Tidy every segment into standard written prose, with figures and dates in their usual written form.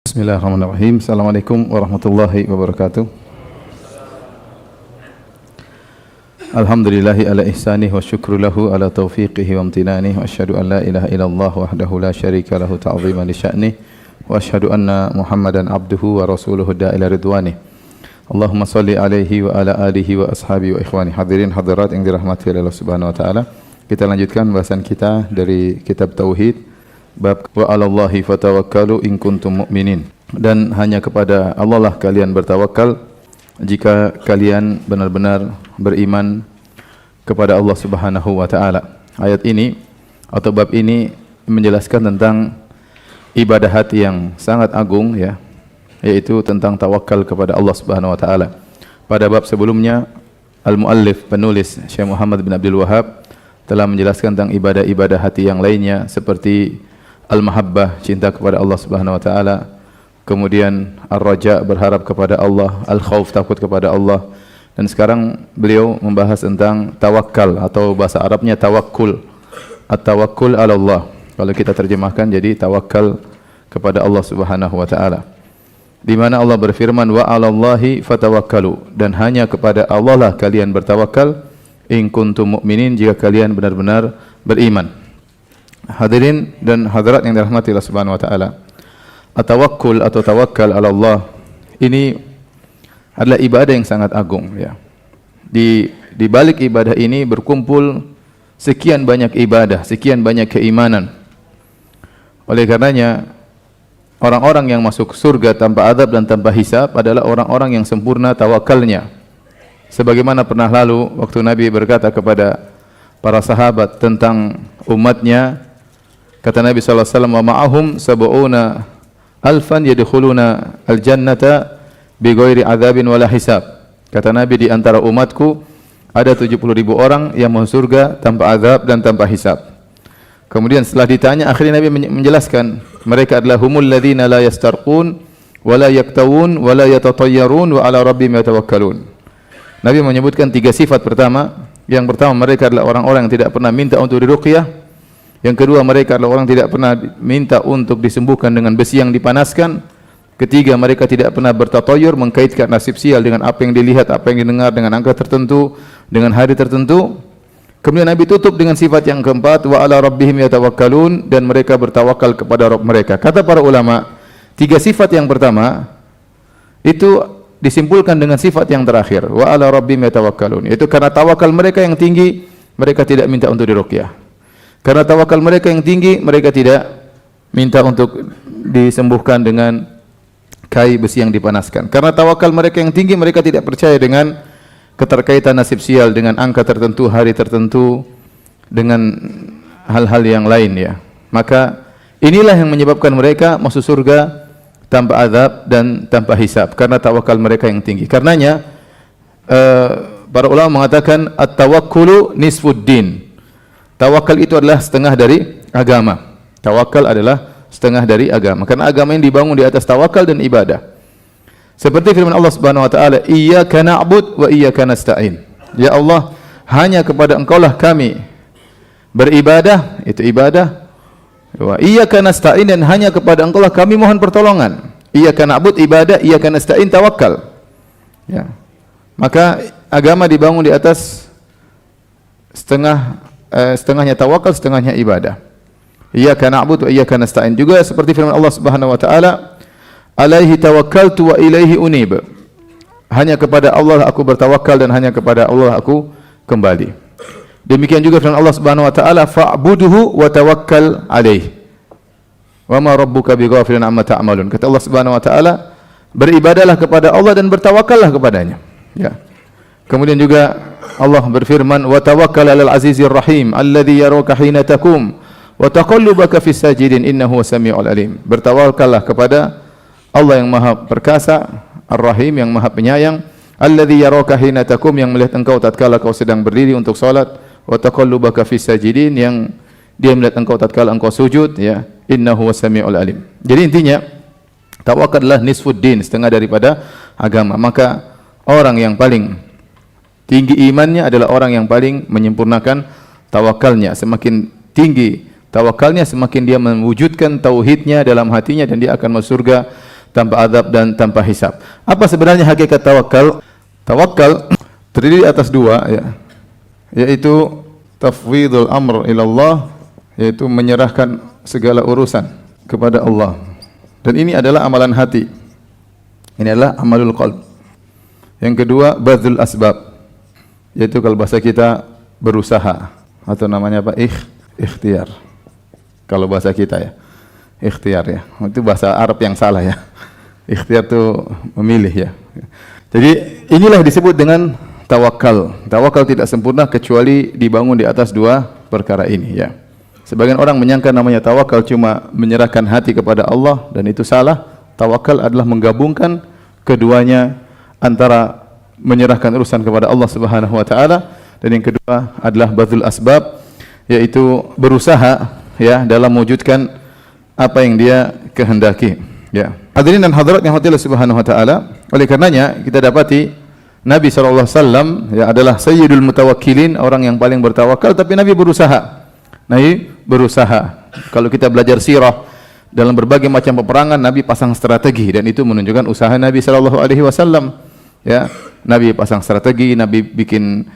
Bismillahirrahmanirrahim. Assalamualaikum warahmatullahi wabarakatuh. Alhamdulillahi ala ihsanih wa syukru lahu ala taufiqihi wa amtinanih wa asyhadu an la ilaha illallah wahdahu la syarika lahu ta'ziman li sya'nih wa asyhadu anna Muhammadan abduhu wa rasuluhu da'ila ridwanih. Allahumma salli alaihi wa ala alihi wa ashabihi wa ikhwani. Hadirin hadirat yang dirahmati oleh Allah Subhanahu wa taala. Kita lanjutkan bahasan kita dari kitab tauhid bab wa 'alallahi fatawakkalu in kuntum mu'minin. Dan hanya kepada Allah lah kalian bertawakal jika kalian benar-benar beriman kepada Allah Subhanahu wa taala. Ayat ini atau bab ini menjelaskan tentang ibadah hati yang sangat agung, ya, yaitu tentang tawakal kepada Allah Subhanahu wa taala. Pada bab sebelumnya al-muallif penulis Syekh Muhammad bin Abdul Wahhab telah menjelaskan tentang ibadah-ibadah hati yang lainnya seperti al-mahabbah, cinta kepada Allah Subhanahu wa taala, kemudian ar-raja, berharap kepada Allah, al-khauf, takut kepada Allah. Dan sekarang beliau membahas tentang tawakal atau bahasa Arabnya tawakkul. At-tawakkul 'ala Allah. Kalau kita terjemahkan jadi tawakal kepada Allah Subhanahu wa taala. Di mana Allah berfirman wa 'alallahi fatawakkalu, dan hanya kepada Allah lah kalian bertawakal in kuntum mu'minin, jika kalian benar-benar beriman. Hadirin dan hadirat yang dirahmati Allah Subhanahu wa taala. At-tawakkul atau tawakal 'ala Allah ini adalah ibadah yang sangat agung, ya. Di balik ibadah ini berkumpul sekian banyak ibadah, sekian banyak keimanan. Oleh karenanya orang-orang yang masuk surga tanpa azab dan tanpa hisab adalah orang-orang yang sempurna tawakalnya. Sebagaimana pernah lalu waktu Nabi berkata kepada para sahabat tentang umatnya, kata Nabi sallallahu alaihi wasallam, wa ma'ahum sab'una alfan yadkhuluna al-jannata bighairi adzabin wala hisab. Kata Nabi, di antara umatku ada 70.000 orang yang masuk surga tanpa azab dan tanpa hisab. Kemudian setelah ditanya, akhirnya Nabi menjelaskan, mereka adalah humul ladzina la yastarqun wa la yaktawun wa la yatatayyarun wa ala rabbihim yatawakkalun. Nabi menyebutkan 3 sifat pertama. Yang pertama, mereka adalah orang-orang yang tidak pernah minta untuk diruqyah. Yang kedua, mereka adalah orang yang tidak pernah minta untuk disembuhkan dengan besi yang dipanaskan. Ketiga, mereka tidak pernah bertatoyur, mengkaitkan nasib sial dengan apa yang dilihat, apa yang didengar, dengan angka tertentu, dengan hari tertentu. Kemudian Nabi tutup dengan sifat yang keempat, wa ala rabbihim yatawakkalun, dan mereka bertawakal kepada Rabb mereka. Kata para ulama, 3 sifat yang pertama itu disimpulkan dengan sifat yang terakhir, wa ala rabbihim yatawakkalun, yaitu karena tawakal mereka yang tinggi, mereka tidak minta untuk diruqyah. Karena tawakal mereka yang tinggi, mereka tidak minta untuk disembuhkan dengan kai besi yang dipanaskan. Karena tawakal mereka yang tinggi, mereka tidak percaya dengan keterkaitan nasib sial, dengan angka tertentu, hari tertentu, dengan hal-hal yang lain, ya. Maka inilah yang menyebabkan mereka masuk surga tanpa azab dan tanpa hisab, karena tawakal mereka yang tinggi. Karenanya para ulama mengatakan at-tawakkulu nisfuddin. Tawakal itu adalah setengah dari agama. Tawakal adalah setengah dari agama. Karena agama yang dibangun di atas tawakal dan ibadah. Seperti firman Allah Subhanahu wa taala, iyyaka na'bud wa iyyaka nasta'in. Ya Allah, hanya kepada Engkau-lah kami beribadah, itu ibadah. Wa iyyaka nasta'in, dan hanya kepada Engkau-lah kami mohon pertolongan. Iyyaka na'bud ibadah, iyyaka nasta'in tawakal. Ya. Maka agama dibangun di atas setengahnya tawakal, setengahnya ibadah. Iyyaka na'budu wa iyyaka nasta'in. Juga seperti firman Allah Subhanahu wa taala, alaihi tawakkaltu wa ilaihi unib. Hanya kepada Allah aku bertawakal dan hanya kepada Allah aku kembali. Demikian juga firman Allah Subhanahu wa taala, fa'buduhu wa tawakkal alaihi. Wa ma rabbuka bighafilin amma ta'malun. Kata Allah Subhanahu wa taala, beribadahlah kepada Allah dan bertawakallah kepadanya. Ya. Kemudian juga Allah berfirman, wa tawakkal 'alal 'azizir rahim alladzi yaraka hina takum wa taqallubaka fis sajidin innahu samii'ul alim. Bertawakallah kepada Allah yang Maha Perkasa, Ar-Rahim, yang Maha Penyayang, alladzi yaraka hina takum, yang melihat engkau tatkala kau sedang berdiri untuk salat, wa taqallubaka fis sajidin, yang dia melihat engkau tatkala engkau sujud, ya, innahu samii'ul alim. Jadi intinya tawakal adalah nisfuddin, setengah daripada agama. Maka orang yang paling tinggi imannya adalah orang yang paling menyempurnakan tawakalnya. Semakin tinggi tawakalnya, semakin dia mewujudkan tauhidnya dalam hatinya, dan dia akan masuk surga tanpa azab dan tanpa hisab. Apa sebenarnya hakikat tawakal? Tawakal terdiri atas dua, ya, yaitu tafwidul amr ila Allah, yaitu menyerahkan segala urusan kepada Allah. Dan ini adalah amalan hati. Ini adalah amalul qalb. Yang kedua, badzul asbab, yaitu kalau bahasa kita berusaha, atau namanya apa? Ikhtiar. Kalau bahasa kita ya, ikhtiar ya. Itu bahasa Arab yang salah ya. Ikhtiar itu memilih ya. Jadi inilah disebut dengan tawakal. Tawakal tidak sempurna kecuali dibangun di atas dua perkara ini ya. Sebagian orang menyangka namanya tawakal cuma menyerahkan hati kepada Allah, dan itu salah. Tawakal adalah menggabungkan keduanya, antara menyerahkan urusan kepada Allah Subhanahu wa taala, dan yang kedua adalah badzul asbab, yaitu berusaha ya dalam mewujudkan apa yang dia kehendaki ya. Hadirin dan hadirat yang hati Allah Subhanahu wa taala, oleh karenanya kita dapati Nabi sallallahu alaihi wasallam ya adalah sayyidul mutawakkilin, orang yang paling bertawakal, tapi Nabi berusaha. Nabi berusaha. Kalau kita belajar sirah, dalam berbagai macam peperangan Nabi pasang strategi, dan itu menunjukkan usaha Nabi sallallahu alaihi wasallam. Ya, Nabi pasang strategi, Nabi bikin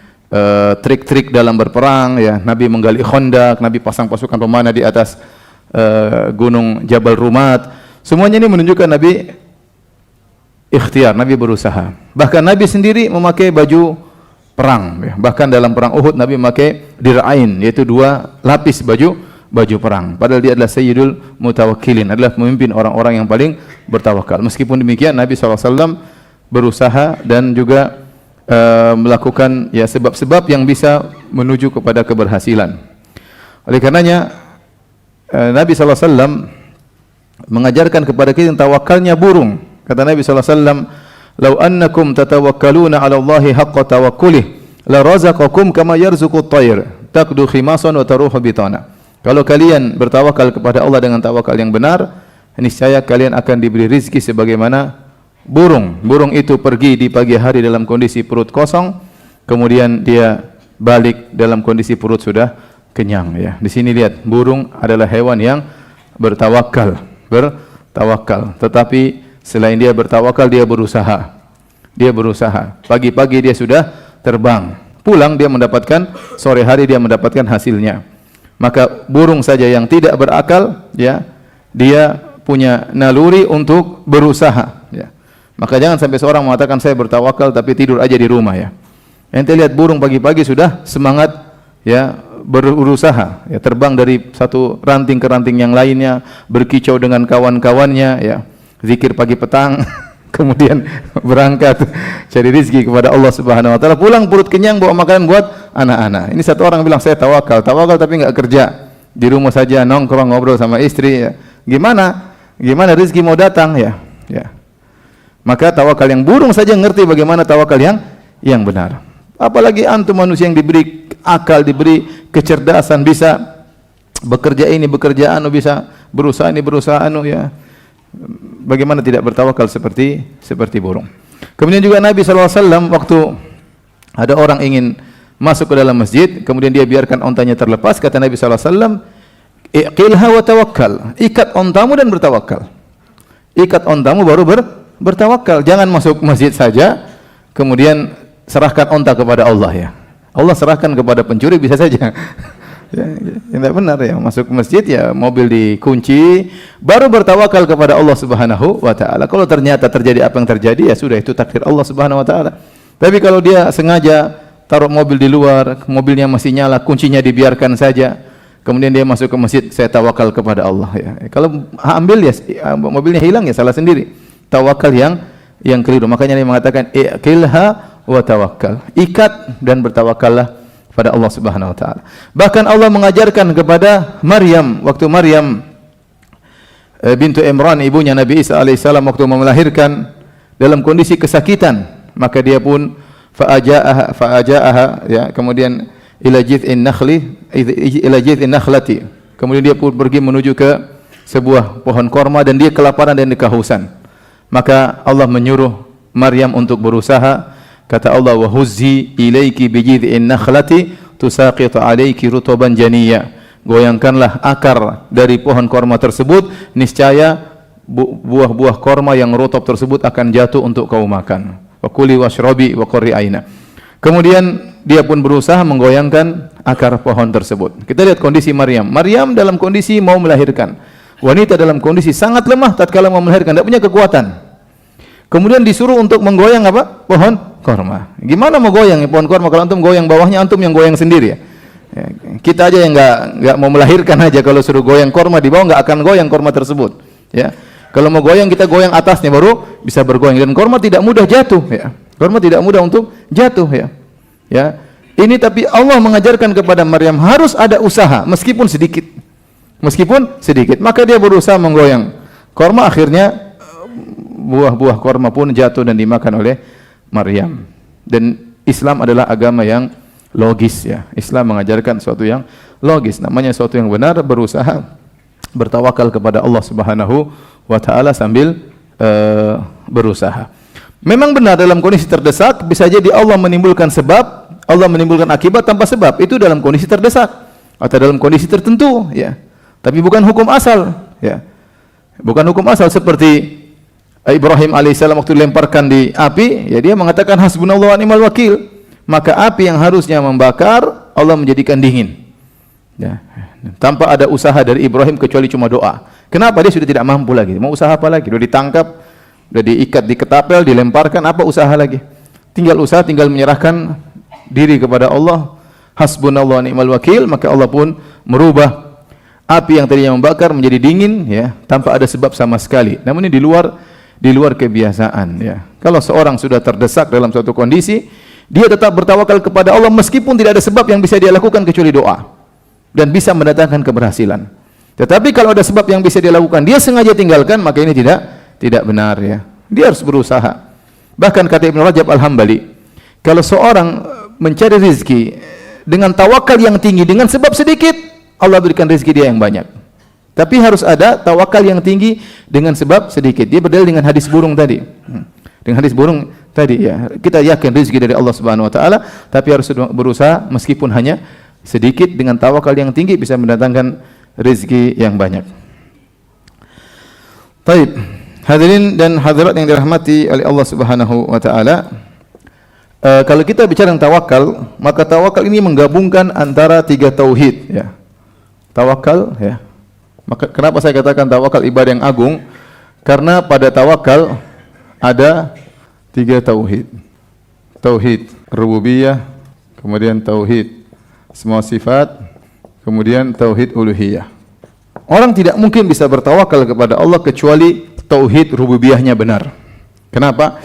trik-trik dalam berperang ya. Nabi menggali Khandaq, Nabi pasang pasukan pemana di atas gunung Jabal Rumat. Semuanya ini menunjukkan Nabi ikhtiar, Nabi berusaha. Bahkan Nabi sendiri memakai baju perang ya. Bahkan dalam perang Uhud Nabi memakai dir'ain, yaitu dua lapis baju perang. Padahal dia adalah sayyidul mutawakkilin, adalah pemimpin orang-orang yang paling bertawakal. Meskipun demikian Nabi SAW berusaha dan juga melakukan ya sebab-sebab yang bisa menuju kepada keberhasilan. Oleh karenanya Nabi SAW mengajarkan kepada kita tawakalnya burung. Kata Nabi SAW, "Lau annakum tatawakkaluna 'ala Allahi haqqa tawakkulih, la razaqakum kama yarzuqut tayr, taqdu khimasan wa taruhu bitana." Kalau kalian bertawakal kepada Allah dengan tawakal yang benar, niscaya kalian akan diberi rizki sebagaimana burung. Burung itu pergi di pagi hari dalam kondisi perut kosong, kemudian dia balik dalam kondisi perut sudah kenyang ya. Di sini lihat, burung adalah hewan yang bertawakal. Tetapi selain dia bertawakal, dia berusaha. Pagi-pagi dia sudah terbang. Pulang dia mendapatkan, sore hari dia mendapatkan hasilnya. Maka burung saja yang tidak berakal ya, dia punya naluri untuk berusaha ya. Maka jangan sampai seorang mengatakan saya bertawakal tapi tidur aja di rumah ya. Ente lihat burung pagi-pagi sudah semangat ya berusaha ya, terbang dari satu ranting ke ranting yang lainnya, berkicau dengan kawan-kawannya ya, zikir pagi petang kemudian berangkat cari rezeki kepada Allah Subhanahu wa taala, pulang perut kenyang bawa makanan buat anak-anak. Ini satu orang bilang saya tawakal tapi enggak kerja, di rumah saja nongkrong ngobrol sama istri ya. Gimana rezeki mau datang ya? Maka tawakal yang burung saja ngerti bagaimana tawakal yang benar. Apalagi antum manusia yang diberi akal, diberi kecerdasan, bisa bekerja ini, bekerja anu, bisa berusaha ini, berusaha anu ya. Bagaimana tidak bertawakal seperti burung. Kemudian juga Nabi SAW waktu ada orang ingin masuk ke dalam masjid, kemudian dia biarkan ontanya terlepas, kata Nabi SAW, iqilha wa tawakkal, ikat ontamu dan bertawakal. Ikat ontamu baru bertawakal. Jangan masuk masjid saja kemudian serahkan onta kepada Allah ya. Allah serahkan kepada pencuri bisa saja. Ya, tidak benar ya, masuk masjid ya mobil dikunci, baru bertawakal kepada Allah Subhanahu wa taala. Kalau ternyata terjadi apa yang terjadi ya sudah, itu takdir Allah Subhanahu wa taala. Tapi kalau dia sengaja taruh mobil di luar, mobilnya masih nyala, kuncinya dibiarkan saja, kemudian dia masuk ke masjid, saya tawakal kepada Allah ya. Kalau ambil ya mobilnya hilang ya salah sendiri. Tawakal yang keliru. Makanya dia mengatakan iqilha wa tawakkal. Ikat dan bertawakallah pada Allah Subhanahu wa taala. Bahkan Allah mengajarkan kepada Maryam, waktu Maryam bintu Imran, ibunya Nabi Isa alaihissalam, waktu melahirkan dalam kondisi kesakitan, maka dia pun fa'ajaaha ya, kemudian ila jiz'in nakhlati. Kemudian dia pun pergi menuju ke sebuah pohon korma dan dia kelaparan dan kehausan. Maka Allah menyuruh Maryam untuk berusaha. Kata Allah, wa huzzi ilaiki bi jid'in nakhlati tusaqitu alayki rutuban janiyya. Goyangkanlah akar dari pohon korma tersebut, niscaya buah-buah korma yang rotab tersebut akan jatuh untuk kau makan. Wa kuli washrabi wa qurri aina. Kemudian dia pun berusaha menggoyangkan akar pohon tersebut. Kita lihat kondisi Maryam. Maryam dalam kondisi mau melahirkan. Wanita dalam kondisi sangat lemah tatkala mau melahirkan, tidak punya kekuatan. Kemudian disuruh untuk menggoyang apa? Pohon korma. Gimana mau goyang pohon korma kalau antum goyang bawahnya, antum yang goyang sendiri ya? Kita aja yang nggak mau melahirkan aja kalau suruh goyang korma di bawah nggak akan goyang korma tersebut. Ya, kalau mau goyang kita goyang atasnya baru bisa bergoyang. Dan korma tidak mudah jatuh. Ya, korma tidak mudah untuk jatuh. Ya, ya. Ini tapi Allah mengajarkan kepada Maryam harus ada usaha meskipun sedikit. Meskipun sedikit, maka dia berusaha menggoyang korma, akhirnya buah-buah korma pun jatuh dan dimakan oleh Maryam. Dan Islam adalah agama yang logis ya. Islam mengajarkan sesuatu yang logis, namanya sesuatu yang benar, berusaha bertawakal kepada Allah Subhanahu wa taala sambil berusaha. Memang benar dalam kondisi terdesak bisa jadi Allah menimbulkan sebab, Allah menimbulkan akibat tanpa sebab, itu dalam kondisi terdesak atau dalam kondisi tertentu ya. Tapi bukan hukum asal ya. Bukan hukum asal seperti Ibrahim alaihissalam waktu dilemparkan di api, ya dia mengatakan hasbunallahu wa ni'mal wakil. Maka api yang harusnya membakar, Allah menjadikan dingin. Ya. Tanpa ada usaha dari Ibrahim kecuali cuma doa. Kenapa? Dia sudah tidak mampu lagi. Mau usaha apa lagi? Sudah ditangkap, sudah diikat di ketapel, dilemparkan, apa usaha lagi? Tinggal usaha, tinggal menyerahkan diri kepada Allah. Hasbunallahu wa ni'mal wakil, maka Allah pun merubah api yang tadinya membakar menjadi dingin ya, tanpa ada sebab sama sekali. Namun ini di luar kebiasaan ya. Kalau seorang sudah terdesak dalam suatu kondisi, dia tetap bertawakal kepada Allah meskipun tidak ada sebab yang bisa dia lakukan kecuali doa dan bisa mendatangkan keberhasilan. Tetapi kalau ada sebab yang bisa dia lakukan, dia sengaja tinggalkan, maka ini tidak benar ya. Dia harus berusaha. Bahkan kata Ibnu Rajab Al-Hambali, kalau seorang mencari rezeki dengan tawakal yang tinggi dengan sebab sedikit, Allah berikan rezeki dia yang banyak. Tapi harus ada tawakal yang tinggi dengan sebab sedikit. Dia berdalil dengan hadis burung tadi. Dengan hadis burung tadi ya. Kita yakin rezeki dari Allah Subhanahu wa taala, tapi harus berusaha meskipun hanya sedikit, dengan tawakal yang tinggi bisa mendatangkan rezeki yang banyak. Baik. Hadirin dan hadirat yang dirahmati oleh Allah Subhanahu wa taala. Kalau kita bicara tentang tawakal, maka tawakal ini menggabungkan antara 3 tauhid ya. Tawakal ya. Maka kenapa saya katakan tawakal ibadah yang agung? Karena pada tawakal ada 3 tauhid. Tauhid rububiyah, kemudian tauhid semua sifat, kemudian tauhid uluhiyah. Orang tidak mungkin bisa bertawakal kepada Allah kecuali tauhid rububiyahnya benar. Kenapa?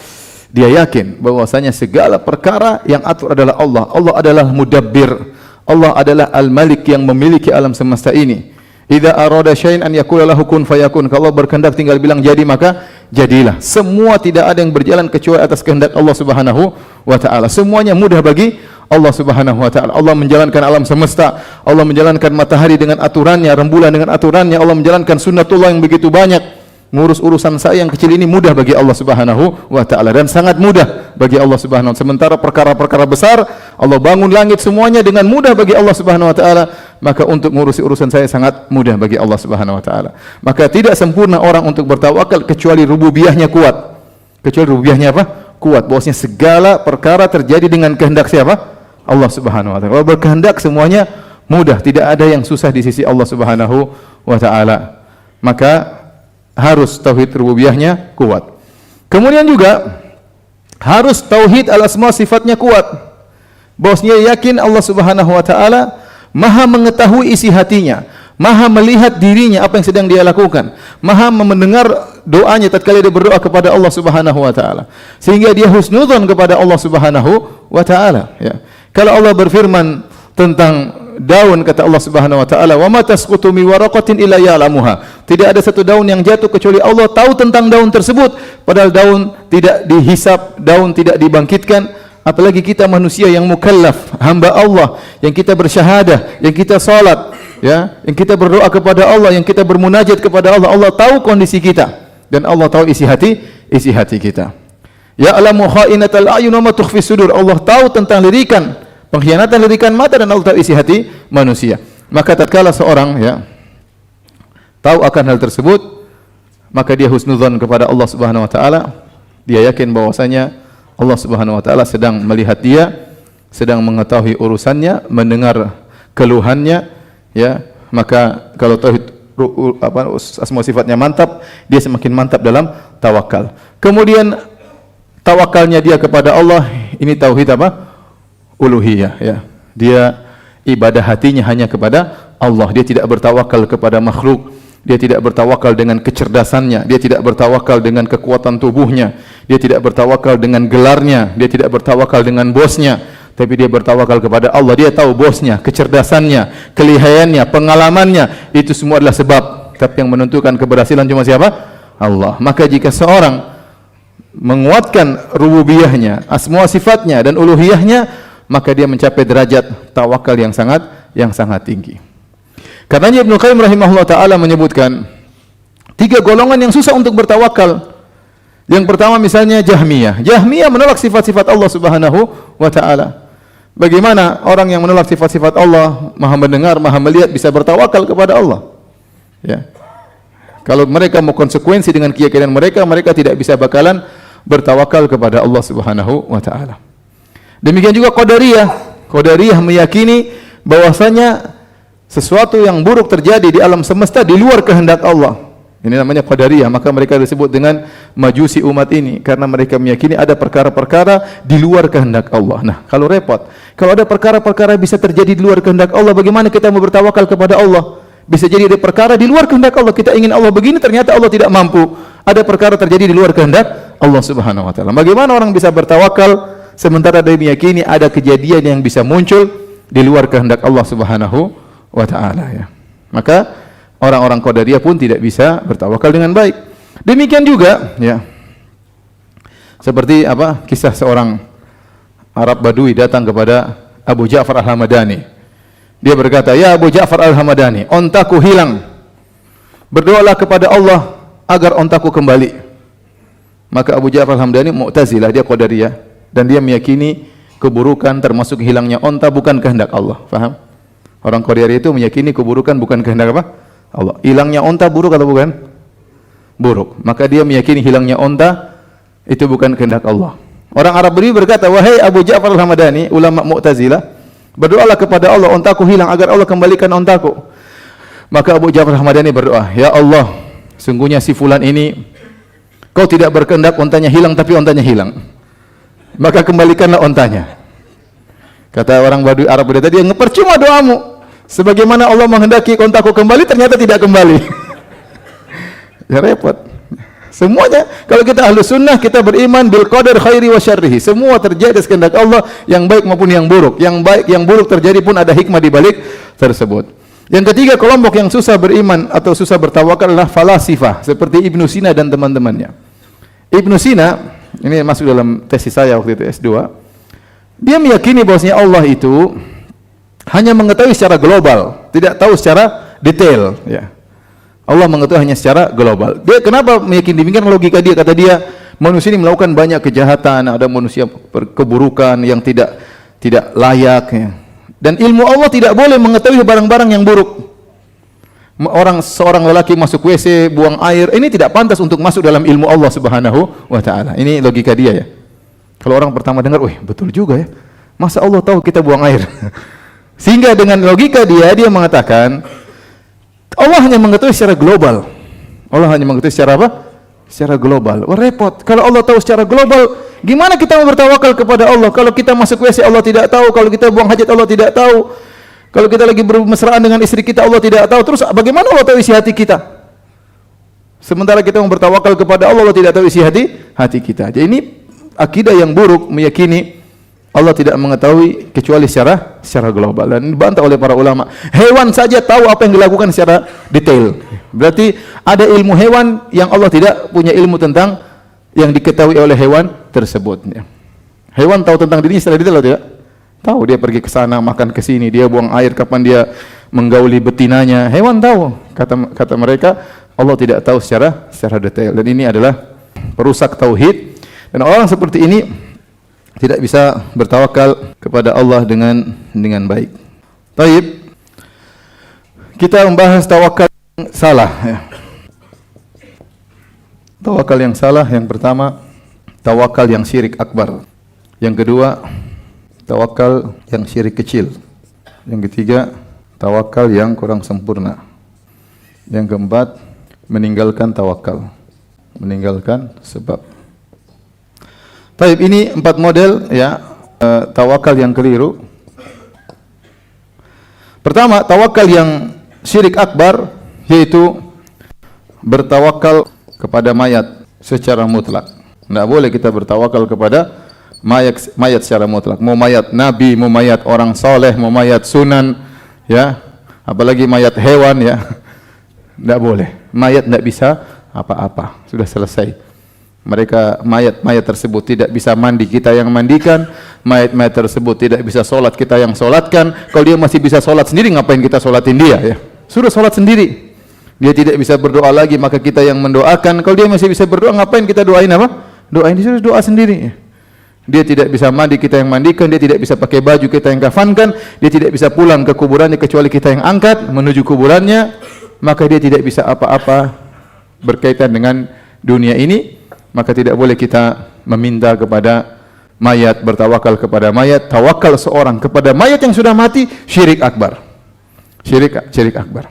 Dia yakin bahwasanya segala perkara yang atur adalah Allah. Allah adalah mudabbir. Allah adalah Al-Malik yang memiliki alam semesta ini. Idza arada syai'an an yaqula lahu kun fayakun. Kalau berkehendak tinggal bilang jadi maka jadilah. Semua tidak ada yang berjalan kecuali atas kehendak Allah Subhanahu wa taala. Semuanya mudah bagi Allah Subhanahu wa taala. Allah menjalankan alam semesta, Allah menjalankan matahari dengan aturannya, rembulan dengan aturannya, Allah menjalankan sunnatullah yang begitu banyak. Ngurus urusan saya yang kecil ini mudah bagi Allah Subhanahu wa taala dan sangat mudah bagi Allah Subhanahu wa taala. Sementara perkara-perkara besar Allah bangun langit semuanya dengan mudah bagi Allah Subhanahu wa taala, maka untuk mengurusi urusan saya sangat mudah bagi Allah Subhanahu wa taala. Maka tidak sempurna orang untuk bertawakal kecuali rububiyahnya kuat. Kecuali rububiyahnya apa? Kuat. Bahwasanya segala perkara terjadi dengan kehendak siapa? Allah Subhanahu wa taala. Kalau berkehendak semuanya mudah, tidak ada yang susah di sisi Allah Subhanahu wa taala. Maka harus tauhid rububiyahnya kuat. Kemudian juga harus tauhid al-asma sifatnya kuat. Bahwasanya yakin Allah Subhanahu wa taala Maha mengetahui isi hatinya, Maha melihat dirinya apa yang sedang dia lakukan, Maha mendengar doanya tatkala dia berdoa kepada Allah Subhanahu wa taala. Sehingga dia husnudzon kepada Allah Subhanahu wa taala, ya. Kalau Allah berfirman tentang daun, kata Allah Subhanahu wa taala, "Wa ma tasqutu min waraqatin illa ya'lamuha." Tidak ada satu daun yang jatuh kecuali Allah tahu tentang daun tersebut. Padahal daun tidak dihisab, daun tidak dibangkitkan. Apalagi kita manusia yang mukallaf, hamba Allah, yang kita bersyahadah, yang kita salat, ya, yang kita berdoa kepada Allah, yang kita bermunajat kepada Allah. Allah tahu kondisi kita dan Allah tahu isi hati kita. Ya'lamu kha'inatal a'yun wa ma tukhfi sudur. Allah tahu tentang lirikan, pengkhianatan lirikan mata, dan Allah tahu isi hati manusia. Maka tatkala seorang ya tahu akan hal tersebut, maka dia husnudzon kepada Allah Subhanahu wa taala. Dia yakin bahwasanya Allah Subhanahu wa taala sedang melihat dia, sedang mengetahui urusannya, mendengar keluhannya, ya. Maka kalau tauhid asma sifatnya mantap, dia semakin mantap dalam tawakal. Kemudian tawakalnya dia kepada Allah, ini tauhid apa? Uluhiyah, ya. Dia ibadah hatinya hanya kepada Allah. Dia tidak bertawakal kepada makhluk. Dia tidak bertawakal dengan kecerdasannya, dia tidak bertawakal dengan kekuatan tubuhnya, dia tidak bertawakal dengan gelarnya, dia tidak bertawakal dengan bosnya, tapi dia bertawakal kepada Allah. Dia tahu bosnya, kecerdasannya, kelihayannya, pengalamannya, itu semua adalah sebab, tapi yang menentukan keberhasilan cuma siapa? Allah. Maka jika seorang menguatkan rububiyahnya, asma sifatnya dan uluhiyahnya, maka dia mencapai derajat tawakal yang sangat tinggi. Katanya Ibnu Qayyim rahimahullah ta'ala menyebutkan 3 golongan yang susah untuk bertawakal. Yang pertama misalnya Jahmiyah. Jahmiyah menolak sifat-sifat Allah Subhanahu wa ta'ala. Bagaimana orang yang menolak sifat-sifat Allah, Maha mendengar, Maha melihat, bisa bertawakal kepada Allah? Ya. Kalau mereka mau konsekuensi dengan keyakinan mereka, mereka tidak bisa bakalan bertawakal kepada Allah Subhanahu wa ta'ala. Demikian juga Qadariyah. Qadariyah meyakini bahwasanya sesuatu yang buruk terjadi di alam semesta di luar kehendak Allah. Ini namanya Qadariyah. Maka mereka disebut dengan majusi umat ini, karena mereka meyakini ada perkara-perkara di luar kehendak Allah. Nah, kalau repot, kalau ada perkara-perkara bisa terjadi di luar kehendak Allah, bagaimana kita mau bertawakal kepada Allah? Bisa jadi ada perkara di luar kehendak Allah, kita ingin Allah begini, ternyata Allah tidak mampu. Ada perkara terjadi di luar kehendak Allah Subhanahu wa ta'ala. Bagaimana orang bisa bertawakal sementara dia meyakini ada kejadian yang bisa muncul di luar kehendak Allah Subhanahu wa ta'ala, ya. Maka orang-orang Qadariyah pun tidak bisa bertawakal dengan baik. Demikian juga, ya, seperti apa kisah seorang Arab Badui datang kepada Abu Ja'far Al-Hamadani. Dia berkata, "Ya Abu Ja'far Al-Hamadani, ontaku hilang. Berdoalah kepada Allah agar ontaku kembali." Maka Abu Ja'far Al-Hamadani Mu'tazilah, dia Qadariyah, dan dia meyakini keburukan termasuk hilangnya onta bukan kehendak Allah. Faham? Orang Qadariyah itu meyakini keburukan bukan kehendak apa? Allah. Hilangnya onta buruk atau bukan? Buruk. Maka dia meyakini hilangnya onta itu bukan kehendak Allah. Orang Arab Badui berkata, "Wahai Abu Ja'far Al-Hamadani, ulama Mu'tazilah, berdoalah kepada Allah ontaku hilang agar Allah kembalikan ontaku." Maka Abu Ja'far Al-Hamadani berdoa, "Ya Allah, sungguhnya si fulan ini Kau tidak berkehendak ontanya hilang, tapi ontanya hilang. Maka kembalikanlah ontanya." Kata orang Badui Arab Badui tadi, "Percuma doamu. Sebagaimana Allah menghendaki ontaku kembali, ternyata tidak kembali." Ya repot. Semuanya, kalau kita ahlu sunnah, kita beriman bil qadar khairi wa syarrihi. Semua terjadi atas kehendak Allah, yang baik maupun yang buruk. Yang baik, yang buruk terjadi pun ada hikmah di balik tersebut. Yang ketiga, kelompok yang susah beriman atau susah bertawakal adalah falasifah, seperti Ibnu Sina dan teman-temannya. Ibnu Sina, ini masuk dalam tesis saya waktu itu S2. Dia meyakini bahwasanya Allah itu hanya mengetahui secara global, tidak tahu secara detail, ya. Allah mengetahui hanya secara global. Dia kenapa meyakini demikian? Logika dia, kata dia, manusia ini melakukan banyak kejahatan, ada manusia keburukan yang tidak layak, ya. Dan ilmu Allah tidak boleh mengetahui barang-barang yang buruk. Seorang lelaki masuk WC, buang air, ini tidak pantas untuk masuk dalam ilmu Allah Subhanahu wa ta'ala. Ini logika dia, ya. Kalau orang pertama dengar, "Wih, betul juga, ya. Masa Allah tahu kita buang air?" Sehingga dengan logika dia mengatakan Allah hanya mengetahui secara global. Allah hanya mengetahui secara apa? Secara global. Oh, repot. Kalau Allah tahu secara global, gimana kita mau bertawakal kepada Allah? Kalau kita masuk WC Allah tidak tahu, kalau kita buang hajat Allah tidak tahu, kalau kita lagi bermesraan dengan istri kita Allah tidak tahu. Terus bagaimana Allah tahu isi hati kita? Sementara kita mau bertawakal kepada Allah, Allah tidak tahu isi hati kita. Jadi ini akidah yang buruk, meyakini Allah tidak mengetahui kecuali secara global, dan dibantah oleh para ulama. Hewan saja tahu apa yang dilakukan secara detail. Berarti ada ilmu hewan yang Allah tidak punya ilmu tentang yang diketahui oleh hewan tersebut. Hewan tahu tentang dirinya secara detail atau tidak? Tahu, dia pergi ke sana, makan ke sini, dia buang air kapan dia menggauli betinanya. Hewan tahu. Kata mereka, Allah tidak tahu secara detail, dan ini adalah perusak tauhid. Dan orang seperti ini tidak bisa bertawakal kepada Allah dengan baik. Baik, kita membahas tawakal yang salah, ya. Tawakal yang salah yang pertama, tawakal yang syirik akbar. Yang kedua, tawakal yang syirik kecil. Yang ketiga, tawakal yang kurang sempurna. Yang keempat, meninggalkan tawakal, meninggalkan sebab. Baik, ini 4 model ya tawakal yang keliru. Pertama, tawakal yang syirik akbar, yaitu bertawakal kepada mayat secara mutlak. Tidak boleh kita bertawakal kepada mayat secara mutlak. Mau mayat nabi, mau mayat orang soleh, mau mayat sunan, ya, apalagi mayat hewan, ya, tidak boleh. Mayat tidak bisa apa-apa, sudah selesai. Mereka mayat tersebut tidak bisa mandi, kita yang mandikan. Mayat tersebut tidak bisa solat, kita yang solatkan. Kalau dia masih bisa solat sendiri, ngapain kita solatin dia? Ya, sudah solat sendiri. Dia tidak bisa berdoa lagi, maka kita yang mendoakan. Kalau dia masih bisa berdoa, ngapain kita doain apa? Doain, dia sudah doa sendiri. Dia tidak bisa mandi, kita yang mandikan. Dia tidak bisa pakai baju, kita yang kafankan. Dia tidak bisa pulang ke kuburannya kecuali kita yang angkat menuju kuburannya. Maka dia tidak bisa apa-apa berkaitan dengan dunia ini. Maka tidak boleh kita meminta kepada mayat, bertawakal kepada mayat. Tawakal seorang kepada mayat yang sudah mati, syirik akbar. Syirik akbar.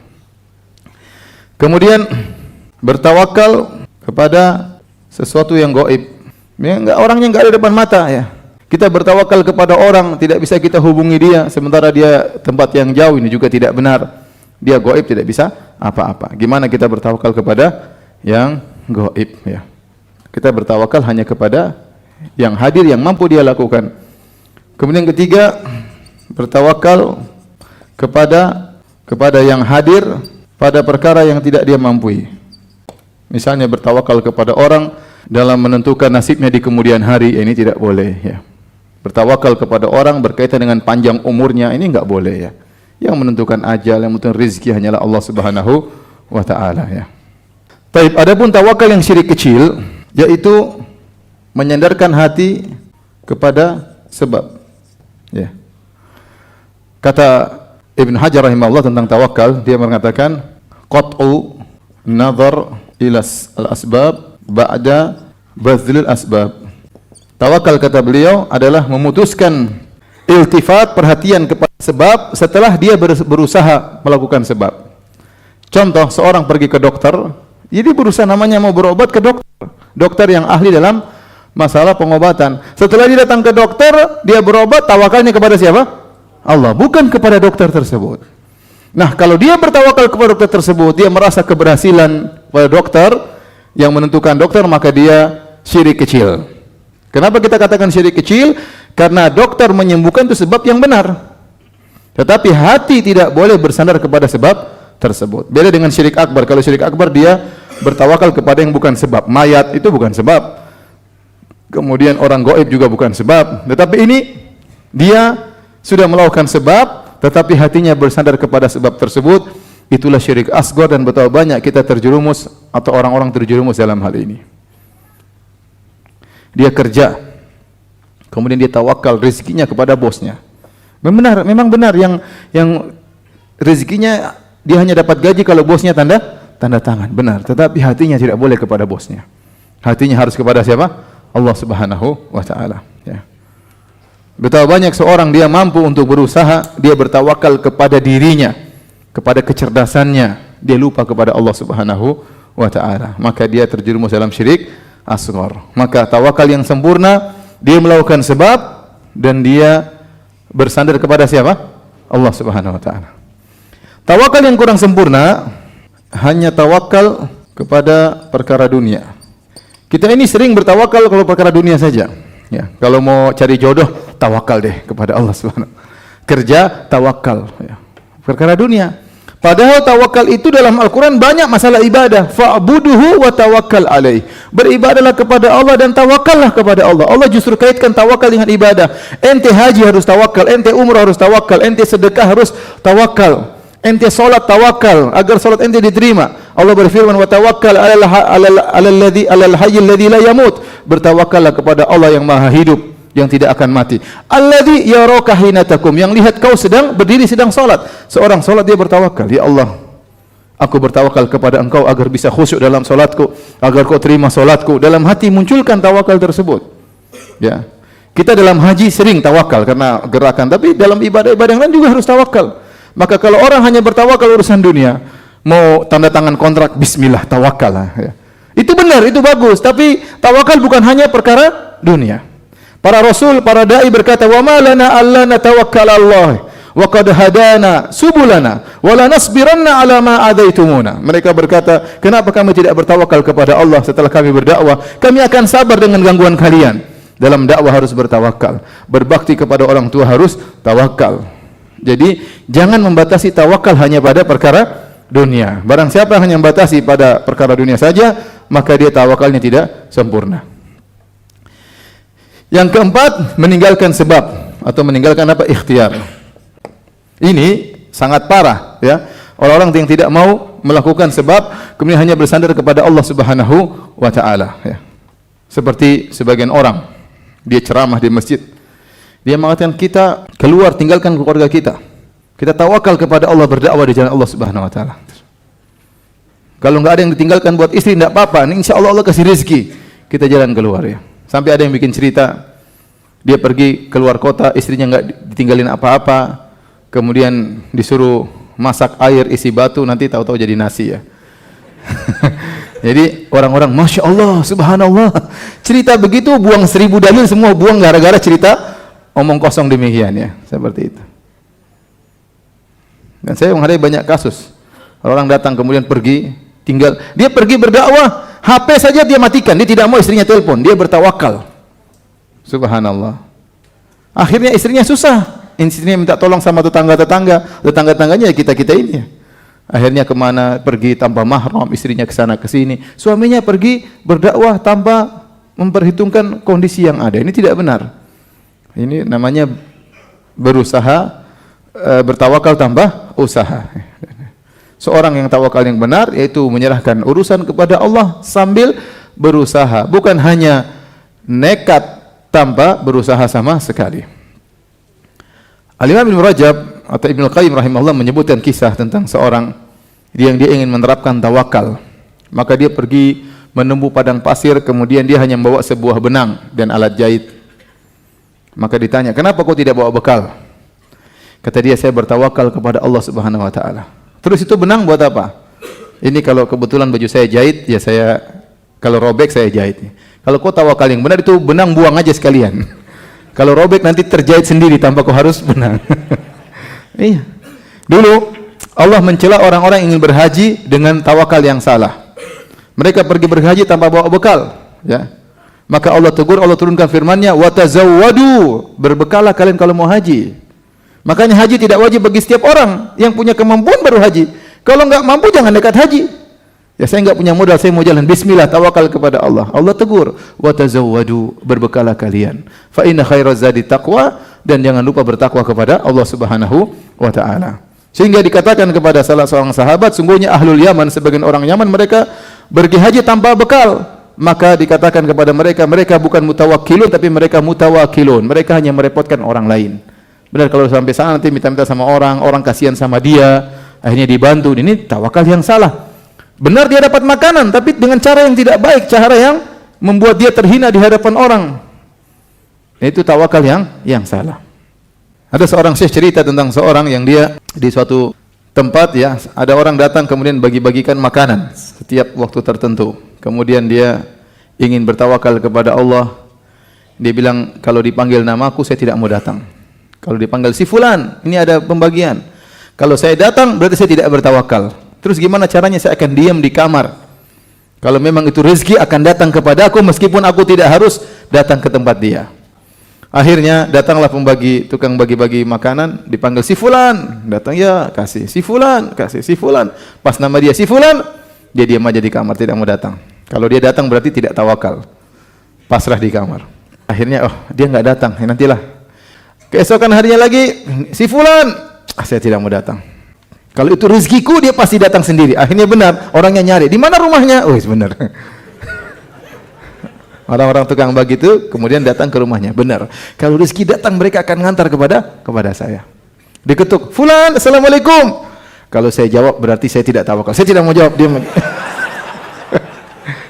Kemudian bertawakal kepada sesuatu yang gaib. Orangnya enggak ada depan mata, ya. Kita bertawakal kepada orang, tidak bisa kita hubungi dia, sementara dia tempat yang jauh, ini juga tidak benar. Dia gaib, tidak bisa apa-apa. Gimana kita bertawakal kepada yang gaib, ya? Kita bertawakal hanya kepada yang hadir, yang mampu dia lakukan. Kemudian ketiga, bertawakal kepada yang hadir pada perkara yang tidak dia mampu. Misalnya bertawakal kepada orang dalam menentukan nasibnya di kemudian hari, ini tidak boleh, ya. Bertawakal kepada orang berkaitan dengan panjang umurnya, ini enggak boleh, ya. Yang menentukan ajal, yang menentukan rezeki hanyalah Allah Subhanahu wa taala, ya. Baik, adapun tawakal yang syirik kecil, yaitu menyandarkan hati kepada sebab, ya. Kata Ibn Hajar rahimahullah tentang tawakal, dia mengatakan qat'u nazar ila al-asbab ba'da bazlil asbab. Tawakal, kata beliau, adalah memutuskan iltifat, perhatian kepada sebab setelah dia berusaha melakukan sebab. Contoh, seorang pergi ke dokter, jadi berusaha, namanya mau berobat ke dokter yang ahli dalam masalah pengobatan. Setelah dia datang ke dokter, dia berobat, tawakalnya kepada siapa? Allah, bukan kepada dokter tersebut. Nah, kalau dia bertawakal kepada dokter tersebut, dia merasa keberhasilan pada dokter yang menentukan dokter, maka dia syirik kecil. Kenapa kita katakan syirik kecil? Karena dokter menyembuhkan itu sebab yang benar. Tetapi hati tidak boleh bersandar kepada sebab tersebut. Beda dengan syirik akbar. Kalau syirik akbar, dia bertawakal kepada yang bukan sebab. Mayat itu bukan sebab. Kemudian orang gaib juga bukan sebab. Tetapi ini dia sudah melakukan sebab, tetapi hatinya bersandar kepada sebab tersebut. Itulah syirik asghar, dan betapa banyak kita terjerumus atau orang-orang terjerumus dalam hal ini. Dia kerja, kemudian dia tawakal rezekinya kepada bosnya. Memang benar yang rezekinya dia hanya dapat gaji kalau bosnya tanda tangan, benar. Tetapi hatinya tidak boleh kepada bosnya. Hatinya harus kepada siapa? Allah Subhanahu wa taala, ya. Betapa banyak seorang dia mampu untuk berusaha, dia bertawakal kepada dirinya, kepada kecerdasannya, dia lupa kepada Allah Subhanahu wa taala. Maka dia terjerumus dalam syirik asghar. Maka tawakal yang sempurna, dia melakukan sebab dan dia bersandar kepada siapa? Allah Subhanahu wa taala. Tawakal yang kurang sempurna hanya tawakal kepada perkara dunia. Kita ini sering bertawakal kalau perkara dunia saja. Ya, kalau mau cari jodoh, tawakal deh kepada Allah Subhanahu. Kerja, tawakal, ya. Perkara dunia. Padahal tawakal itu dalam Al-Quran banyak masalah ibadah. Fa'buduhu wa tawakkal alaih. Beribadahlah kepada Allah dan tawakallah kepada Allah. Allah justru kaitkan tawakal dengan ibadah. Ente haji harus tawakal, ente umrah harus tawakal, ente sedekah harus tawakal, ente solat tawakal agar solat ente diterima. Allah berfirman, wa tawakkal alal hayyil ladzi la yamut. Bertawakallah kepada Allah yang maha hidup, yang tidak akan mati. Alladzi yaraka hina takum, yang lihat kau sedang berdiri sedang salat. Seorang salat dia bertawakal, ya Allah, Aku bertawakal kepada Engkau agar bisa khusyuk dalam salatku, agar Kau terima salatku. Dalam hati munculkan tawakal tersebut. Ya. Kita dalam haji sering tawakal karena gerakan, tapi dalam ibadah-ibadah yang lain juga harus tawakal. Maka kalau orang hanya bertawakal urusan dunia, mau tanda tangan kontrak, bismillah, tawakal. Ya. Itu benar, itu bagus, tapi tawakal bukan hanya perkara dunia. Para rasul, para dai berkata, "Wa ma lana alla natawakkal 'ala Allah wa qad hadana subulana wa la nasbiranna 'ala ma adaitumuna." Mereka berkata, "Kenapa kami tidak bertawakal kepada Allah setelah kami berdakwah? Kami akan sabar dengan gangguan kalian." Dalam dakwah harus bertawakal, berbakti kepada orang tua harus tawakal. Jadi jangan membatasi tawakal hanya pada perkara dunia. Barang siapa yang hanya membatasi pada perkara dunia saja, maka dia tawakalnya tidak sempurna. Yang keempat, meninggalkan sebab atau meninggalkan apa? Ikhtiar. Ini sangat parah, ya. Orang-orang yang tidak mau melakukan sebab kemudian hanya bersandar kepada Allah Subhanahu wa taala, ya. Seperti sebagian orang, dia ceramah di masjid. Dia mengatakan kita keluar tinggalkan keluarga kita. Kita tawakal kepada Allah, berdakwah di jalan Allah Subhanahu wa taala. Kalau enggak ada yang ditinggalkan buat istri enggak apa-apa, insyaallah Allah kasih rezeki. Kita jalan keluar, ya. Sampai ada yang bikin cerita, dia pergi keluar kota, istrinya enggak ditinggalin apa-apa. Kemudian disuruh masak air isi batu, nanti tahu-tahu jadi nasi, ya. Jadi orang-orang Masya Allah, Subhanallah, cerita begitu buang 1000 dalil, semua buang gara-gara cerita omong kosong demikian, ya. Seperti itu. Dan saya menghadapi banyak kasus. Orang datang kemudian pergi, tinggal, dia pergi berdakwah, HP saja dia matikan, dia tidak mau istrinya telepon, dia bertawakal. Subhanallah. Akhirnya istrinya susah, istrinya minta tolong sama tetangga-tetangganya kita-kita ini, ya. Akhirnya kemana pergi tanpa mahram, istrinya ke sana ke sini. Suaminya pergi berdakwah tanpa memperhitungkan kondisi yang ada. Ini tidak benar. Ini namanya berusaha bertawakal tanpa usaha. Seorang yang tawakal yang benar yaitu menyerahkan urusan kepada Allah sambil berusaha, bukan hanya nekat tanpa berusaha sama sekali. Al-Imam Ibnu Rajab atau Ibnu Qayyim rahimahullah menyebutkan kisah tentang seorang yang dia ingin menerapkan tawakal. Maka dia pergi menempuh padang pasir, kemudian dia hanya membawa sebuah benang dan alat jahit. Maka ditanya, "Kenapa kau tidak bawa bekal?" Kata dia, "Saya bertawakal kepada Allah Subhanahu wa taala." Terus itu benang buat apa? Ini kalau kebetulan baju saya jahit, ya saya kalau robek saya jahit. Kalau kau tawakal yang benar, itu benang buang aja sekalian. Kalau robek nanti terjahit sendiri tanpa kau harus benang. Iya. Dulu Allah mencela orang-orang yang ingin berhaji dengan tawakal yang salah. Mereka pergi berhaji tanpa bawa bekal, ya. Maka Allah tegur, Allah turunkan firman-Nya, "Wa tazawwadu", berbekalah kalian kalau mau haji. Makanya haji tidak wajib bagi setiap orang, yang punya kemampuan baru haji. Kalau enggak mampu jangan dekat haji. Ya saya enggak punya modal, saya mau jalan, bismillah, tawakal kepada Allah. Allah tegur, "Wa tazawwadu", berbekalah kalian. Fa inna khairaz zadi taqwa, dan jangan lupa bertakwa kepada Allah Subhanahu wa taala. Sehingga dikatakan kepada salah seorang sahabat, sungguhnya ahlul Yaman, sebagian orang Yaman, mereka pergi haji tanpa bekal. Maka dikatakan kepada mereka, mereka bukan mutawakkilun tapi mereka mutawakilun. Mereka hanya merepotkan orang lain. Benar, kalau sampai sana nanti minta-minta sama orang, orang kasihan sama dia, akhirnya dibantu. Ini tawakal yang salah. Benar dia dapat makanan, tapi dengan cara yang tidak baik, cara yang membuat dia terhina di hadapan orang. Itu tawakal yang salah. Ada seorang syekh cerita tentang seorang yang dia di suatu tempat, ya, ada orang datang kemudian bagi-bagikan makanan setiap waktu tertentu. Kemudian dia ingin bertawakal kepada Allah. Dia bilang, kalau dipanggil namaku saya tidak mau datang. Kalau dipanggil si fulan, ini ada pembagian. Kalau saya datang berarti saya tidak bertawakal. Terus gimana caranya? Saya akan diam di kamar. Kalau memang itu rezeki akan datang kepada aku meskipun aku tidak harus datang ke tempat dia. Akhirnya datanglah tukang bagi-bagi makanan, dipanggil si fulan, datang, ya kasih, si fulan, kasih, si fulan. Pas nama dia si fulan, dia diam aja di kamar, tidak mau datang. Kalau dia datang berarti tidak tawakal, pasrah di kamar. Akhirnya dia nggak datang, nantilah. Keesokan harinya lagi, si fulan, saya tidak mau datang. Kalau itu rezekiku dia pasti datang sendiri. Akhirnya benar, orangnya nyari, di mana rumahnya? Oh benar. Orang-orang tukang bagi itu kemudian datang ke rumahnya. Benar. Kalau rezeki datang mereka akan ngantar kepada saya. Diketuk, "Fulan, assalamualaikum." Kalau saya jawab berarti saya tidak tawakal. Saya tidak mau jawab, dia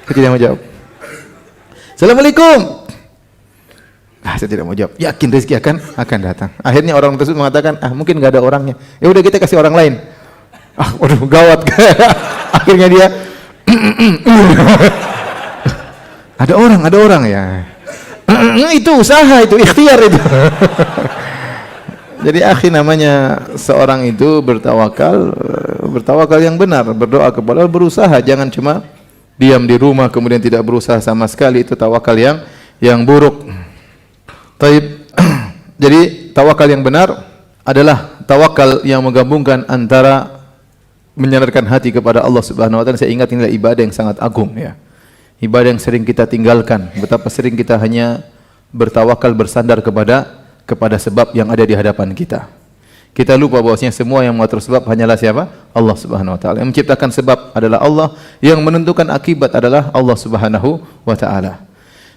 saya tidak mau jawab. Assalamualaikum. Saya tidak mau jawab. Yakin rezeki akan datang. Akhirnya orang tersebut mengatakan, mungkin nggak ada orangnya. Ya udah kita kasih orang lain. Waduh, gawat. Akhirnya dia ada orang ya. Itu usaha, itu ikhtiar itu. Jadi akhi, namanya seorang itu bertawakal yang benar, berdoa kepada Allah, berusaha, jangan cuma diam di rumah kemudian tidak berusaha sama sekali, itu tawakal yang buruk. Taib. Jadi tawakal yang benar adalah tawakal yang menggabungkan antara menyandarkan hati kepada Allah Subhanahu wa taala. Saya ingat inilah ibadah yang sangat agung ya. Ibadah yang sering kita tinggalkan. Betapa sering kita hanya bertawakal, bersandar kepada sebab yang ada di hadapan kita. Kita lupa bahwasanya semua yang mengatur sebab hanyalah siapa? Allah Subhanahu wa taala. Yang menciptakan sebab adalah Allah, yang menentukan akibat adalah Allah Subhanahu wa taala.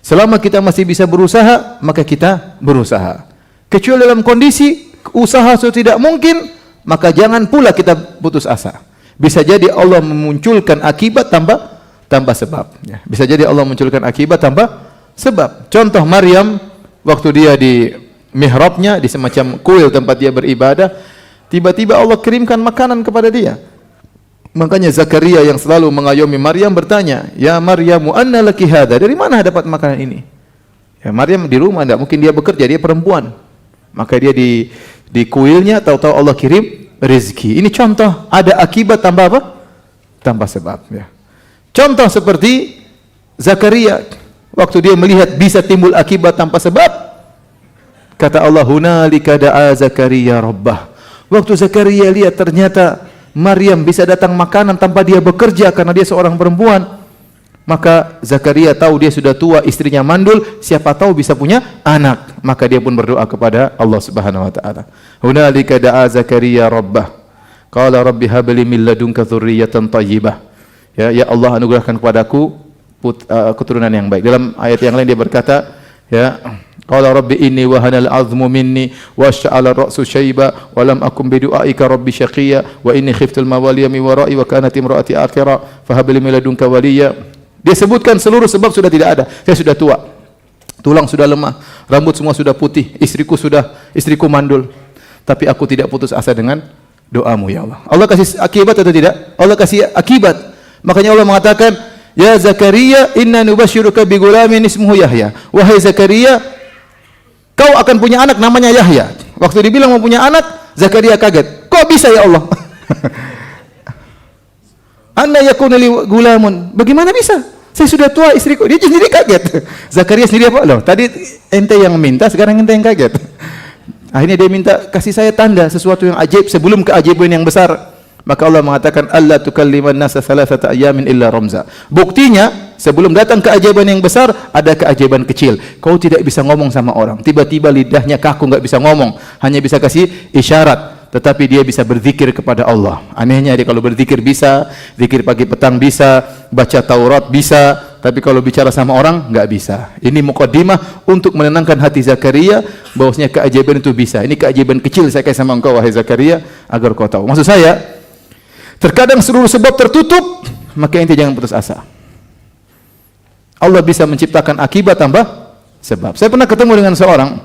Selama kita masih bisa berusaha, maka kita berusaha. Kecuali dalam kondisi usaha sudah tidak mungkin, maka jangan pula kita putus asa. Bisa jadi Allah memunculkan akibat tanpa sebab. Ya. Bisa jadi Allah memunculkan akibat tanpa sebab. Contoh Maryam, waktu dia di mihrabnya, di semacam kuil tempat dia beribadah, tiba-tiba Allah kirimkan makanan kepada dia. Makanya Zakaria yang selalu mengayomi Maryam bertanya, "Ya Maryamu, anna laki hadha?" Dari mana dapat makanan ini? Ya, Maryam di rumah, tidak mungkin dia bekerja, dia perempuan. Maka dia di kuilnya, tahu-tahu Allah kirim rezeki. Ini contoh ada akibat tanpa apa? Tanpa sebab. Ya. Contoh seperti Zakaria, waktu dia melihat bisa timbul akibat tanpa sebab, kata Allah, "Hunalika da'a Zakaria rabbah." Waktu Zakaria lihat ternyata Maryam bisa datang makanan tanpa dia bekerja karena dia seorang perempuan, maka Zakaria tahu dia sudah tua, istrinya mandul, siapa tahu bisa punya anak. Maka dia pun berdoa kepada Allah Subhanahu wa taala. Hunalika da'a Zakaria rabbah. Qala rabbi hab li min ladunka dzurriyyatan thayyibah. Ya Allah, anugerahkan kepadaku keturunan yang baik. Dalam ayat yang lain dia berkata, ya, qala rabbi inni wahanal azmu minni wasya'ala ra'su syaiba wa lam akum bidu'aika rabbi syaqiyya wa inni khiftul mawaliya min wara'i wa kanat imraati akhira fa hab li min ladunka waliyya. Dia sebutkan seluruh sebab sudah tidak ada. Saya sudah tua, tulang sudah lemah, rambut semua sudah putih, istriku mandul, tapi aku tidak putus asa dengan doamu ya Allah. Allah kasih akibat atau tidak? Allah kasih akibat. Makanya Allah mengatakan, "Ya Zakaria, inna nubasyiruka bi ghulamin ismuhu Yahya." Wahai Zakaria, kau akan punya anak namanya Yahya. Waktu dibilang mau punya anak, Zakaria kaget. Kok bisa ya Allah? Anna yakuna li ghulamun. Bagaimana bisa? Saya sudah tua, istriku. Dia sendiri kaget. Zakaria sendiri apa? Loh, tadi ente yang minta, sekarang ente yang kaget. Akhirnya dia minta, kasih saya tanda sesuatu yang ajaib sebelum keajaiban yang besar. Maka Allah mengatakan, "Allah tukalliman nasa salasata ayamin illa ramza." Buktinya, sebelum datang keajaiban yang besar, ada keajaiban kecil. Kau tidak bisa ngomong sama orang. Tiba-tiba lidahnya kaku, enggak bisa ngomong. Hanya bisa kasih isyarat. Tetapi dia bisa berzikir kepada Allah. Anehnya dia kalau berzikir bisa, zikir pagi petang bisa, baca Taurat bisa, tapi kalau bicara sama orang, enggak bisa. Ini muqaddimah untuk menenangkan hati Zakaria, bahwasanya keajaiban itu bisa. Ini keajaiban kecil saya kasih sama engkau, wahai Zakaria, agar kau tahu. Maksud saya, terkadang seluruh sebab tertutup, maka ente jangan putus asa. Allah bisa menciptakan akibat tanpa sebab. Saya pernah ketemu dengan seorang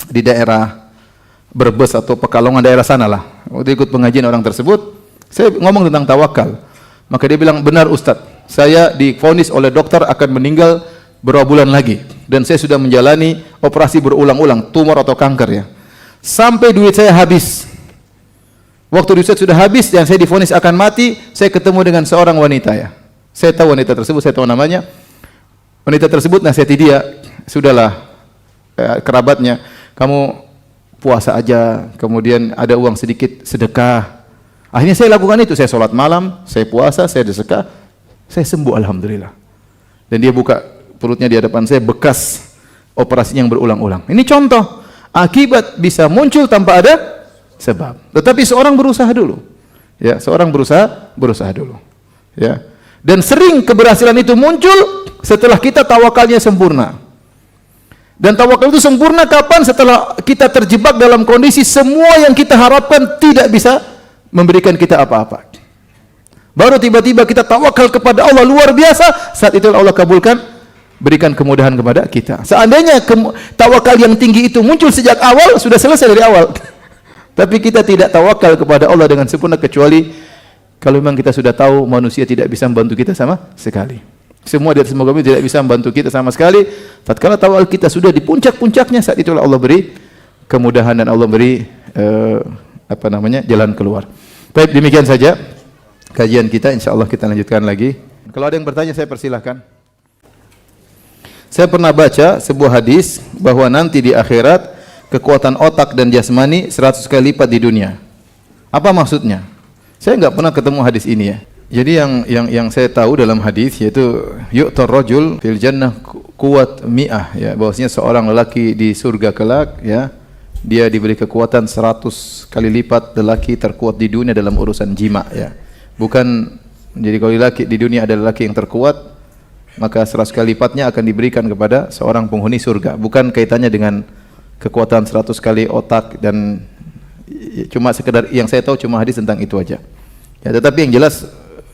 di daerah Brebes atau Pekalongan, daerah sana lah. Waktu ikut pengajian orang tersebut, saya ngomong tentang tawakal. Maka dia bilang, "Benar Ustaz, saya divonis oleh dokter akan meninggal beberapa bulan lagi. Dan saya sudah menjalani operasi berulang-ulang, tumor atau kanker ya. Sampai duit saya habis. Waktu duit saya sudah habis dan saya divonis akan mati, saya ketemu dengan seorang wanita ya. Saya tahu wanita tersebut, saya tahu namanya. Wanita tersebut nasihati dia, sudahlah kerabatnya, kamu puasa aja, kemudian ada uang sedikit sedekah. Akhirnya saya lakukan itu, saya sholat malam, saya puasa, saya sedekah, saya sembuh alhamdulillah. Dan dia buka perutnya di hadapan saya, bekas operasi yang berulang-ulang. Ini contoh, akibat bisa muncul tanpa ada sebab. Tetapi seorang berusaha dulu. Ya, seorang berusaha dulu. Ya. Dan sering keberhasilan itu muncul setelah kita tawakalnya sempurna. Dan tawakal itu sempurna kapan? Setelah kita terjebak dalam kondisi semua yang kita harapkan tidak bisa memberikan kita apa-apa. Baru tiba-tiba kita tawakal kepada Allah luar biasa, saat itu Allah kabulkan, berikan kemudahan kepada kita. Seandainya tawakal yang tinggi itu muncul sejak awal, sudah selesai dari awal. Tapi kita tidak tawakal kepada Allah dengan sempurna, kecuali kalau memang kita sudah tahu manusia tidak bisa membantu kita sama sekali. Semua di atas muka bumi tidak bisa membantu kita sama sekali. Tatkala tawakal kita sudah di puncak-puncaknya, saat itulah Allah beri kemudahan dan Allah beri jalan keluar. Baik, demikian saja kajian kita. Insyaallah kita lanjutkan lagi. Kalau ada yang bertanya, saya persilahkan. Saya pernah baca sebuah hadis bahwa nanti di akhirat kekuatan otak dan jasmani 100 kali lipat di dunia. Apa maksudnya? Saya enggak pernah ketemu hadis ini ya. Jadi yang saya tahu dalam hadis yaitu yu'tar rajul fil jannah quwwat mi'ah, ya, bahwasanya seorang lelaki di surga kelak, ya, dia diberi kekuatan 100 kali lipat lelaki terkuat di dunia dalam urusan jima, ya. Bukan, jadi kalau lelaki di dunia ada lelaki yang terkuat, maka 100 kali lipatnya akan diberikan kepada seorang penghuni surga. Bukan kaitannya dengan kekuatan 100 kali otak, dan cuma sekedar yang saya tahu cuma hadis tentang itu aja. Ya, tetapi yang jelas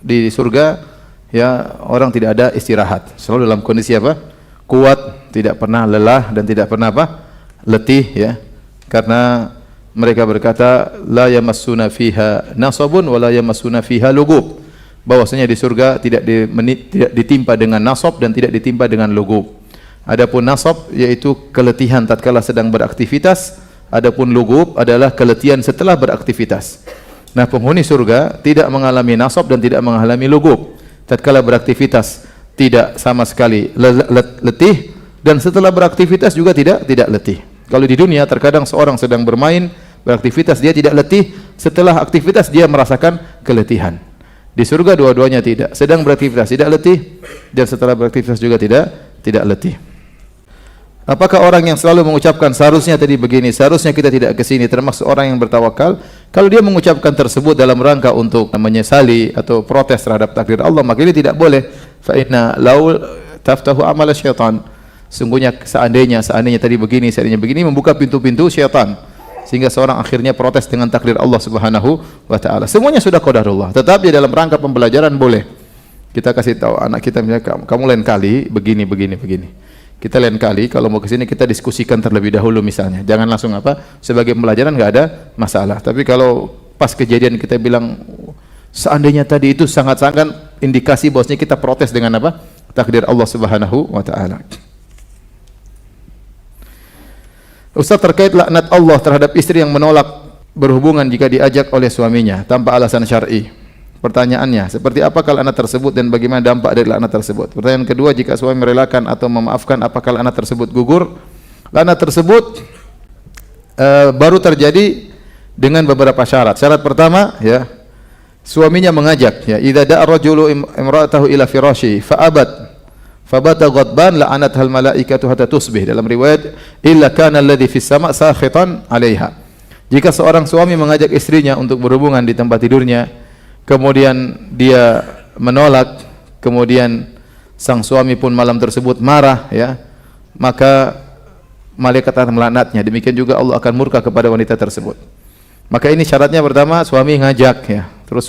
di surga, ya, orang tidak ada istirahat, selalu dalam kondisi apa? Kuat, tidak pernah lelah dan tidak pernah apa? Letih, ya. Karena mereka berkata la yamassuna fiha nasabun wa la yamassuna fiha lugub, bahwasanya di surga tidak ditimpa dengan nasab dan tidak ditimpa dengan lugub. Adapun nasab yaitu keletihan tatkala sedang beraktivitas, adapun lugub adalah keletihan setelah beraktivitas. Nah, penghuni surga tidak mengalami nasab dan tidak mengalami lugub. Tatkala beraktivitas tidak sama sekali letih, dan setelah beraktivitas juga tidak letih. Kalau di dunia terkadang seorang sedang bermain, beraktivitas dia tidak letih, setelah aktivitas dia merasakan keletihan. Di surga dua-duanya tidak, sedang beraktivitas tidak letih, dan setelah beraktivitas juga tidak letih. Apakah orang yang selalu mengucapkan seharusnya tadi begini, seharusnya kita tidak ke sini, termasuk orang yang bertawakal? Kalau dia mengucapkan tersebut dalam rangka untuk menyesali atau protes terhadap takdir Allah, maka ini tidak boleh. Fa inna law taftahu amal syaitan. Sungguhnya seandainya tadi begini, seandainya begini, membuka pintu-pintu syaitan, sehingga seorang akhirnya protes dengan takdir Allah Subhanahu wa taala. Semuanya sudah qadarullah. Tetapi dalam rangka pembelajaran boleh. Kita kasih tahu anak kita, misalnya kamu lain kali begini. Kita lain kali kalau mau ke sini kita diskusikan terlebih dahulu misalnya. Jangan langsung sebagai pembelajaran enggak ada masalah. Tapi kalau pas kejadian kita bilang seandainya tadi itu sangat-sangat indikasi bahwasanya kita protes dengan takdir Allah Subhanahu wa taala. Ustaz, terkait laknat Allah terhadap istri yang menolak berhubungan jika diajak oleh suaminya tanpa alasan syar'i. Pertanyaannya, seperti apa laknat tersebut dan bagaimana dampak dari laknat tersebut? Pertanyaan kedua, jika suami merelakan atau memaafkan, apakah laknat tersebut gugur? Laknat tersebut baru terjadi dengan beberapa syarat. Syarat pertama, ya, suaminya mengajak, ya, idza da'a rajulu imra'atahu ila firashi fa abad fabata ghadban la'anat hal malaikatu hatta tusbih. Dalam riwayat illa kana alladhi fis sama' sakhitan 'alaiha. Jika seorang suami mengajak istrinya untuk berhubungan di tempat tidurnya, kemudian dia menolak, kemudian sang suami pun malam tersebut marah, ya, maka malaikat akan melaknatnya. Demikian juga Allah akan murka kepada wanita tersebut. Maka ini syaratnya pertama, suami ngajak, ya. Terus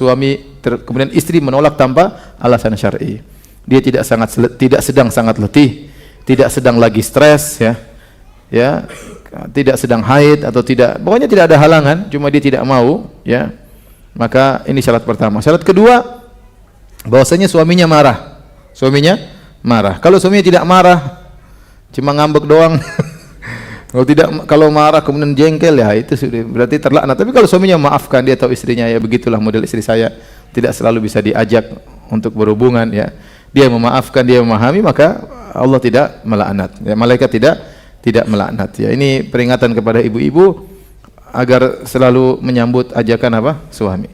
kemudian istri menolak tanpa alasan syar'i. Dia tidak sedang sangat letih, tidak sedang lagi stres, ya, tidak sedang haid atau tidak, pokoknya tidak ada halangan, cuma dia tidak mau, ya. Maka ini syarat pertama. Syarat kedua, bahwasanya suaminya marah. Kalau suaminya tidak marah, cuma ngambek doang. Kalau marah kemudian jengkel, ya itu sudah berarti terlaknat. Tapi kalau suaminya maafkan, dia tahu istrinya, ya begitulah model istri saya, tidak selalu bisa diajak untuk berhubungan, ya. Dia memaafkan, dia memahami, maka Allah tidak melaknat. Ya, malaikat tidak melaknat. Ya, ini peringatan kepada ibu-ibu agar selalu menyambut ajakan suami.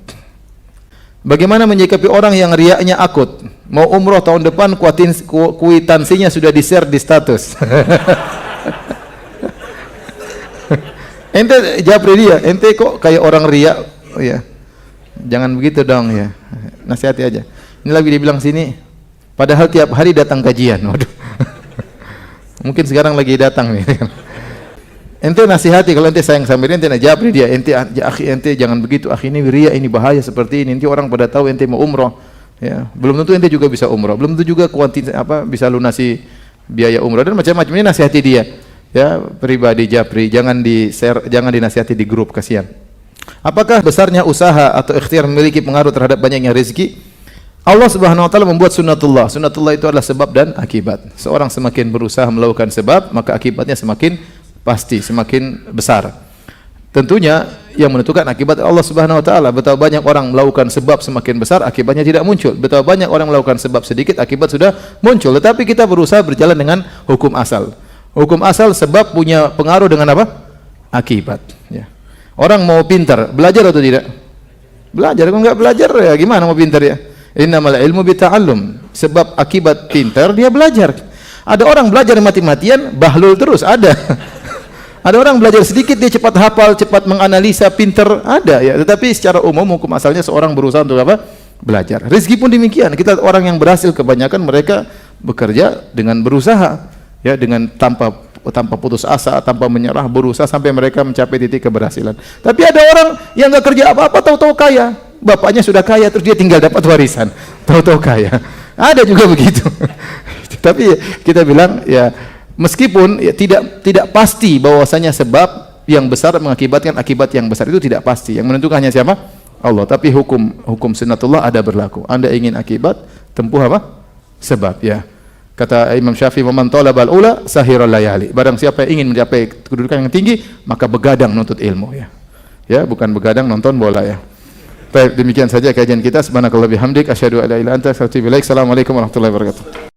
Bagaimana menyikapi orang yang riaknya akut? Mau umroh tahun depan, kuitansinya sudah di-share di status. Ente japri dia, ente kok kayak orang riak, ya. Jangan begitu dong, ya. Nasihati aja. Ini lagi dibilang sini, padahal tiap hari datang kajian. Waduh. Mungkin sekarang lagi datang nih. Ente nasihati kalau ente sayang sama dia, ente najabri dia, ente ya akhi ente jangan begitu, akhi ini ria, ini bahaya seperti ini. Nanti orang pada tahu ente mau umroh. Ya, belum tentu ente juga bisa umroh, belum tentu juga bisa lunasi biaya umroh dan macam-macam. Ini nasihati dia. Ya, pribadi japri, jangan di-share, jangan dinasihati di grup, kasihan. Apakah besarnya usaha atau ikhtiar memiliki pengaruh terhadap banyaknya rezeki? Allah Subhanahu wa taala membuat sunnatullah. Sunnatullah itu adalah sebab dan akibat. Seorang semakin berusaha melakukan sebab, maka akibatnya semakin pasti, semakin besar. Tentunya yang menentukan akibat Allah Subhanahu wa taala. Betapa banyak orang melakukan sebab semakin besar, akibatnya tidak muncul. Betapa banyak orang melakukan sebab sedikit, akibat sudah muncul. Tetapi kita berusaha berjalan dengan hukum asal. Hukum asal sebab punya pengaruh dengan apa? Akibat, ya. Orang mau pintar, belajar atau tidak? Belajar. Kalau enggak belajar ya gimana mau pintar ya? Innamal ilmu bita'allum. Sebab akibat pintar dia belajar. Ada orang belajar mati-matian bahlul terus, ada. Ada orang belajar sedikit dia cepat hafal, cepat menganalisa, pintar, ada ya. Tetapi secara umum hukum asalnya seorang berusaha untuk apa? Belajar. Rezeki pun demikian. Kita orang yang berhasil kebanyakan mereka bekerja dengan berusaha, ya, dengan tanpa putus asa, tanpa menyerah, berusaha sampai mereka mencapai titik keberhasilan. Tapi ada orang yang enggak kerja apa-apa, tahu-tahu kaya. Bapaknya sudah kaya, terus dia tinggal dapat warisan, tahu-tahu kaya. Ada juga begitu. Tapi kita bilang ya, meskipun ya, tidak pasti bahwasanya sebab yang besar mengakibatkan akibat yang besar, itu tidak pasti. Yang menentukan hanya siapa? Allah. Tapi hukum sunnatullah ada berlaku. Anda ingin akibat, tempuh apa? Sebab, ya. Kata Imam Syafi'i, "Man talabal ula sahiral layali." Barang siapa yang ingin mencapai kedudukan yang tinggi, maka begadang menuntut ilmu, ya. Ya, bukan begadang nonton bola, ya. Baik, demikian saja kajian kita. Subhanakallah bihamdik, asyhadu an la ilaha illa anta, astaghfiruka wa atubu ilaik. Assalamualaikum warahmatullahi wabarakatuh.